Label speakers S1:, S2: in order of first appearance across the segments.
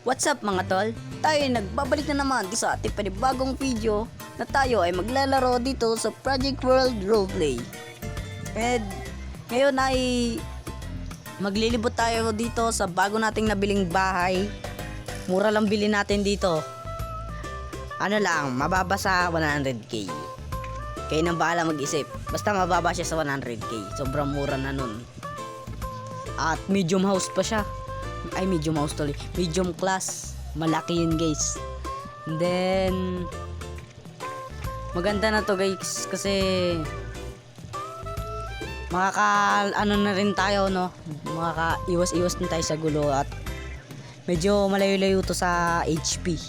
S1: What's up mga tol? Tayo ay nagbabalik na naman sa ating panibagong video na tayo ay maglalaro dito sa Project World Roleplay. And ngayon ay maglilibot tayo dito sa bago nating nabiling bahay. Mura lang bilhin natin dito. Ano lang, mababa sa 100k. Kayo nang bahala mag-isip. Basta mababa siya sa 100k. Sobrang mura na nun. At medium house pa siya. Ay, medium house tuloy. Medium class. Malaki yun guys. And then maganda na to guys kasi ano na rin tayo, no? Makaka-iwas-iwas na tayo sa gulo at medyo malayo-layo to sa HP.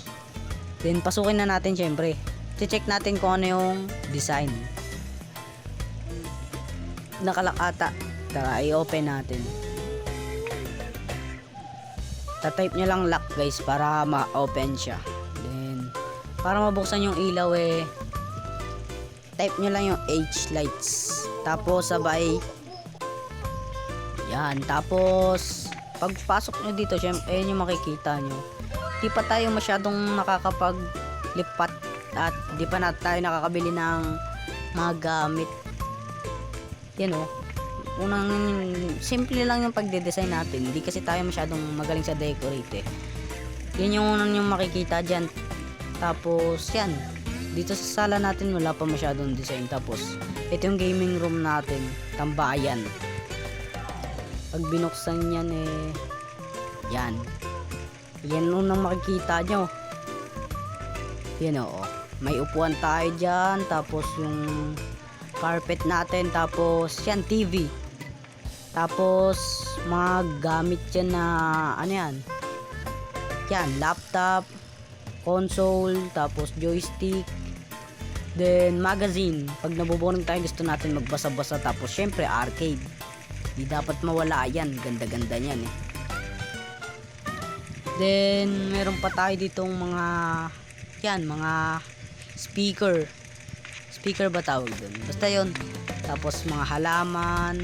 S1: Then pasukin na natin syempre. Check natin kung ano yung design. Nakalak ata. Tara, i-open natin. Tatype nyo lang lock guys para ma-open siya. Then para mabuksan yung ilaw type nyo lang yung H lights. Tapos sabay yan. Tapos pagpasok nyo dito syempre ayun yung makikita nyo. Di pa tayo masyadong nakakapaglipat at di pa na tayo nakakabili ng mga gamit. Yan o. Unang simple lang yung pagde-design natin. Hindi kasi tayo masyadong magaling sa decorate Yan yung unang yung makikita dyan. Tapos yan, dito sa sala natin wala pa masyadong design. Tapos ito yung gaming room natin, tambayan. Pag binuksan yan yan unang makikita nyo. Yan o, may upuan tayo dyan. Tapos yung carpet natin. Tapos yan, TV. Tapos mga gamit dyan na ano yan, laptop, console, tapos joystick, then magazine. Pag nabuboring tayo gusto natin magbasa-basa. Tapos syempre arcade, di dapat mawala yan. Ganda-ganda yan Then meron pa tayo ditong mga speaker ba tawag dun? Basta yun. Tapos mga halaman.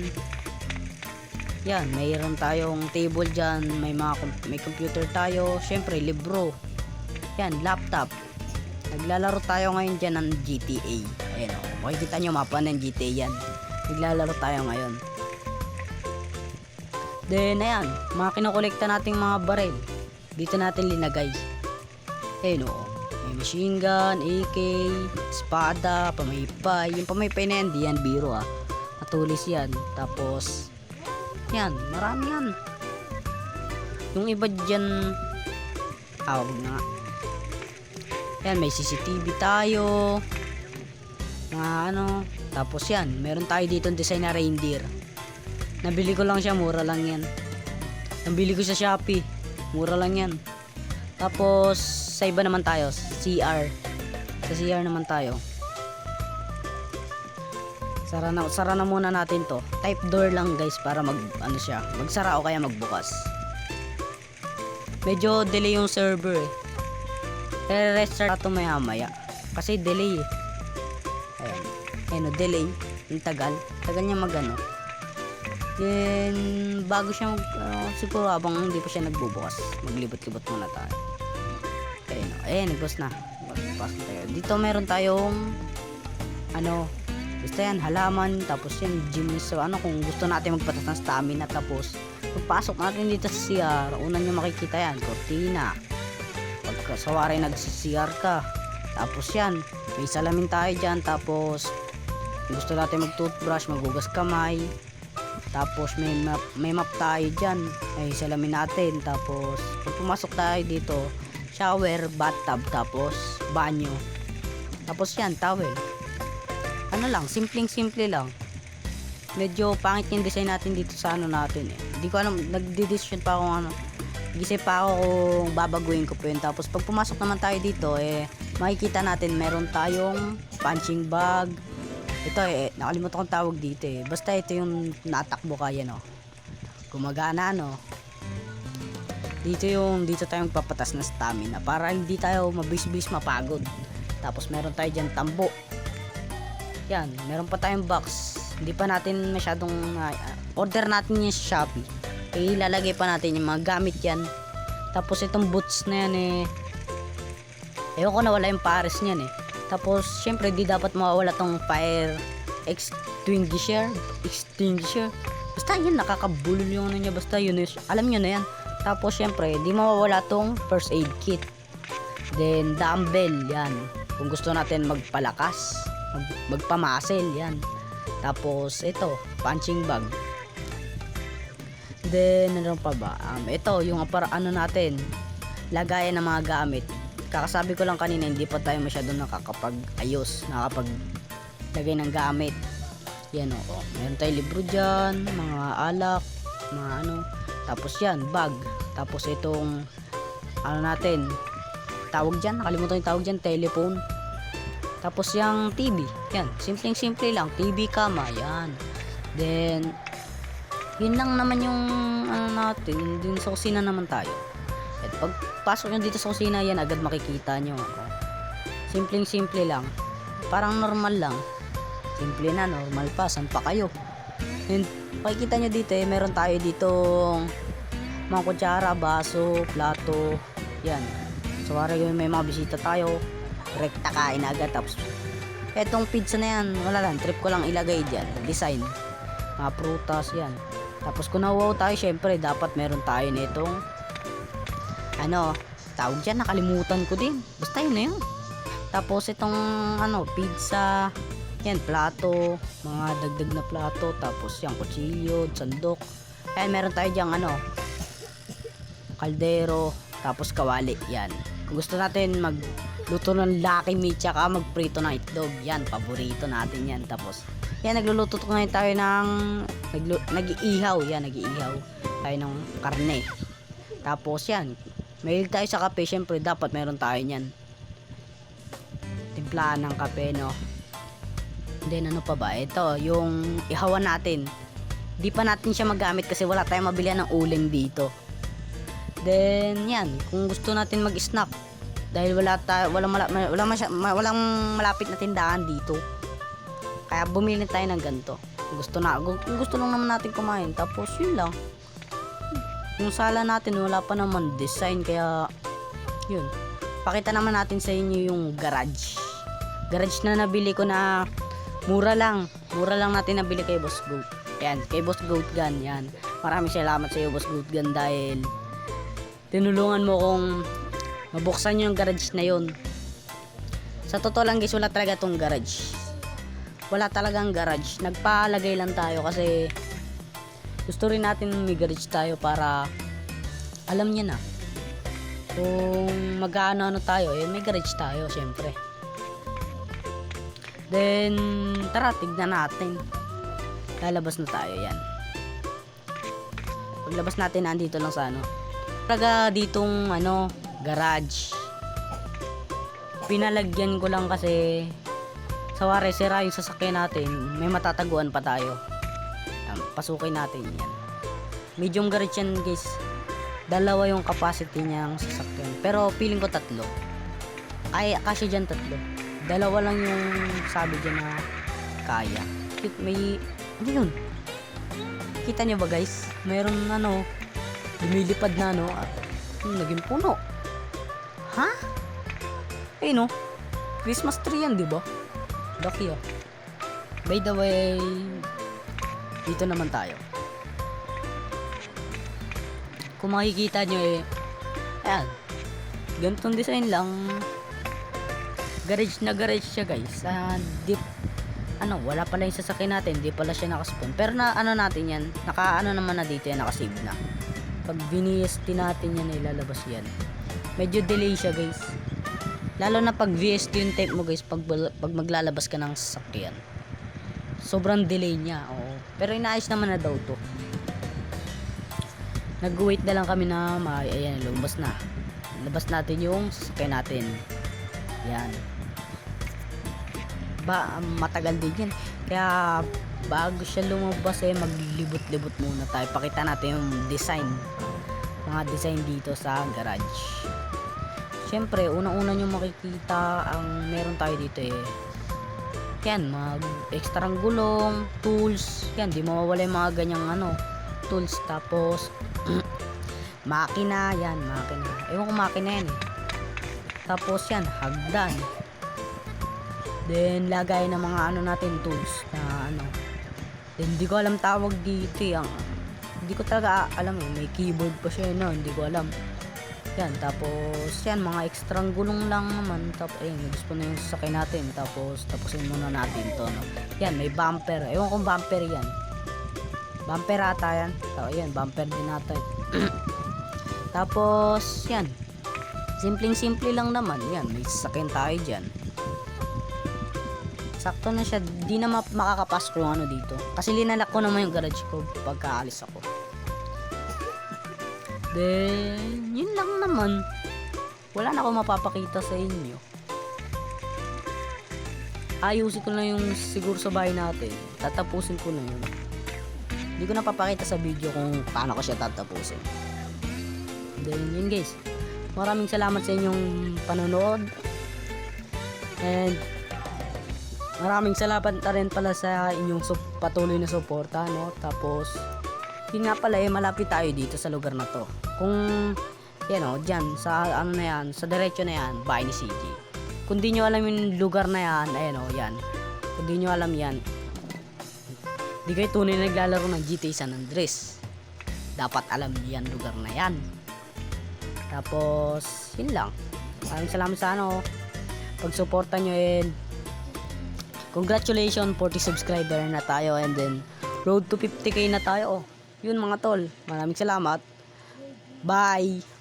S1: Yan, mayroon tayong table dyan. May computer tayo. Syempre, libro. Yan, laptop. Naglalaro tayo ngayon dyan ng GTA. Ayan o. Makikita nyo mapa ng GTA yan. Naglalaro tayo ngayon. Then, ayan. Mga kinokolekta nating mga baril. Dito natin linagay. Ayan o. May machine gun, AK, espada, pamaypay. Yung pamaypay na yan, di yan biro matulis yan. Tapos yan, marami yan. Yung iba dyan wag na nga. Yan, may CCTV tayo. Mga tapos yan, meron tayo dito design na reindeer. Nabili ko lang siya, mura lang yan. Nabili ko sa Shopee, mura lang yan. Tapos sa iba naman tayo, CR. Sa CR naman tayo. Sara na muna natin to. Type door lang guys para magsara o kaya magbukas. Medyo delay yung server restart ito maya kasi delay Ayan delay. Yung tagal niya Then bago siya siguro habang hindi pa siya nagbubukas, maglibot-libot muna tayo. Nagbukas na. Magpasok tayo. Dito meron tayong basta yan, halaman. Tapos yan, gym. So kung gusto natin magpatas ng stamina. Tapos pagpasok natin dito sa CR, unang nyo makikita yan, cortina. Pagkasawari nag-CR ka. Tapos yan, may salamin tayo dyan. Tapos gusto natin mag-toothbrush, maghugas kamay. Tapos may map tayo dyan, ay salamin natin. Tapos pag pumasok tayo dito, shower, bathtub, tapos banyo. Tapos yan, towel. Simple lang. Medyo pangit yung design natin dito sa natin Hindi ko alam, nagdi-decision pa ako Gisip pa ako kung babaguhin ko po yun. Tapos pag pumasok naman tayo dito, makikita natin meron tayong punching bag. Ito nakalimutan kong tawag dito Basta ito yung natakbo kaya gumagana Dito tayo magpapatas na stamina para hindi tayo mabilis mapagod. Tapos meron tayo dyan tambo. Yan, meron pa tayong box. Hindi pa natin masyadong order natin yung sa Shopee. Ilalagay pa natin yung mga gamit yan. Tapos itong boots na yan ewan ko na wala yung pares niyan Tapos syempre di dapat mawawala tong fire extinguisher. Basta yun, nakakabulol yung ano niya, basta yun, alam nyo na yan. Tapos syempre di mawawala tong first aid kit. Then dumbbell, yan kung gusto natin magpalakas, magpamuscle, yan. Tapos ito, punching bag. Then ano pa ba, ito yung natin, lagayan ng mga gamit. Kakasabi ko lang kanina, hindi pa tayo masyadong nakakapaglagay ng gamit. Yan meron tayong libro dyan, mga alak, mga tapos yan, bag. Tapos itong natin, nakalimutan yung tawag dyan, telephone. Tapos yung TV, yan, simple lang, TV, kama, yan. Then yun lang naman yung natin, din sa kusina naman tayo. At pagpasok nyo dito sa kusina, yan agad makikita nyo. Simple lang, parang normal lang. Simple na, normal pa, saan pa kayo? And makikita nyo dito meron tayo ditong mga kutsara, baso, plato, yan. So may mga bisita tayo, rekta kain agad. Tapos etong pizza na yan, wala lang, trip ko lang ilagay dyan, design, mga prutas, yan. Tapos kung nawaw tayo, syempre dapat meron tayo nitong tawag dyan, nakalimutan ko din, basta yun na yun. Tapos itong pizza, yan, plato, mga dagdag na plato. Tapos yung kutsilyo, sandok. Ayan, meron tayo dyang kaldero, tapos kawali, yan. Kung gusto natin magluto ng Lucky Meat tsaka magprito ng itlog, yan, paborito natin yan. Tapos yan, nagluluto ngayon tayo ng nag-iihaw tayo ng karne. Tapos yan, mahilig tayo sa kape, syempre dapat meron tayo niyan, timplahan ng kape, Then ano pa ba, ito yung ihawan natin, di pa natin siya magamit kasi wala tayong mabilihan ng uling dito. Then yan, kung gusto natin mag-snack, dahil walang malapit na tindahan dito, kaya bumili tayo ng ganito. Kung gusto lang naman natin kumain. Tapos yun lang, yung sala natin wala pa naman design, kaya yun, pakita naman natin sa inyo yung garage na nabili ko na mura lang natin nabili kay Boss Goat. Yan, kay Boss Goat Gun, yan. Maraming salamat sa iyo, Boss Goat Gun, dahil tinulungan mo kong mabuksan yung garage na yun. Sa totoo lang guys, wala talaga tong garage. Wala talagang garage. Nagpalagay lang tayo kasi gusto rin natin may garage tayo para alam niya na kung mag-ano tayo, may garage tayo syempre. Then tara, tignan natin. Lalabas na tayo, yan. Paglabas natin, nandito lang sa talaga ditong garage. Pinalagyan ko lang kasi sa wari sira yung sasakyan natin, may matataguan pa tayo. Yan, pasukin natin yan. Medium garage yan guys. Dalawa yung capacity niyang sasakyan, pero feeling ko 3. Ay, kasi dyan 3. Dalawa lang yung sabi dyan na kaya. May yun, kita nyo ba guys, mayroon lumilipad na naging puno. Ha? Christmas tree yan, diba? Laki By the way, dito naman tayo. Kung makikita nyo ayan, ganitong design lang. Garage na garage siya guys. Deep, wala pala yung sasakyan natin, di pala siya nakaspawn. Pero natin yan, naman na dito yan, nakasave na. Pag VST natin yan, ilalabas yan. Medyo delay siya guys. Lalo na pag VST yung type mo guys, pag maglalabas ka ng sasakyan, sobrang delay niya. Oo. Pero inaayos naman na daw to. Nag-wait na lang kami na ayan, lumabas na. Labas natin yung sasakyan natin. Yan. Matagal din yan. Kaya bago siya lumabas maglibot-libot muna tayo. Pakita natin yung design. Mga design dito sa garage. Siyempre, unang-una nyo makikita ang meron tayo dito yan, extrang gulong, tools. Yan, di mawawala yung mga ganyang tools. Tapos makina, yan, makina. Ewan ko makina yan eh. Tapos yan, hagdan. Then, lagay ng mga ano natin, tools na ano. Then, hindi ko alam tawag dito eh. Hindi ko talaga alam eh. May keyboard pa siya no, hindi ko alam. Yan, tapos yan, mga ekstrang gulong lang naman. Tapos, ayun, gusto na yung sasakay natin. Tapos, tapusin muna natin to, no. Yan, may bumper. Ewan kong bumper yan. Bumper ata yan. Yan, bumper din ata. Tapos, yan. Simpleng-simple lang naman. Yan, may sasakyan tayo dyan. Sakto na siya. Di na makakapasok yung ano dito. Kasi linalak ko naman yung garage ko pagkaalis ako. Then, yun lang naman. Wala na ako mapapakita sa inyo. Ayusin ko na yung siguro sa bahay natin. Tatapusin ko na yun. Hindi ko napapakita sa video kung paano ko siya tatapusin. Then, yun guys. Maraming salamat sa inyong panonood. And, maraming salamat na rin pala sa inyong patuloy na suporta, no? Tapos, yun nga pala, malapit tayo dito sa lugar na to. Kung, yan o, dyan, sa ano na yan, sa diretso na yan, bahay ni CJ. Kung di nyo alam yung lugar na yan, ayan o, yan. Kung di nyo alam yan, di kayo tunay na naglalaro ng GTA San Andres. Dapat alam nyo yan, lugar na yan. Tapos, yun lang. Maraming salamat sa ano, pag-suporta nyo and congratulations, 40 subscriber na tayo and then road to 50k na tayo. Yun mga tol, maraming salamat. Bye!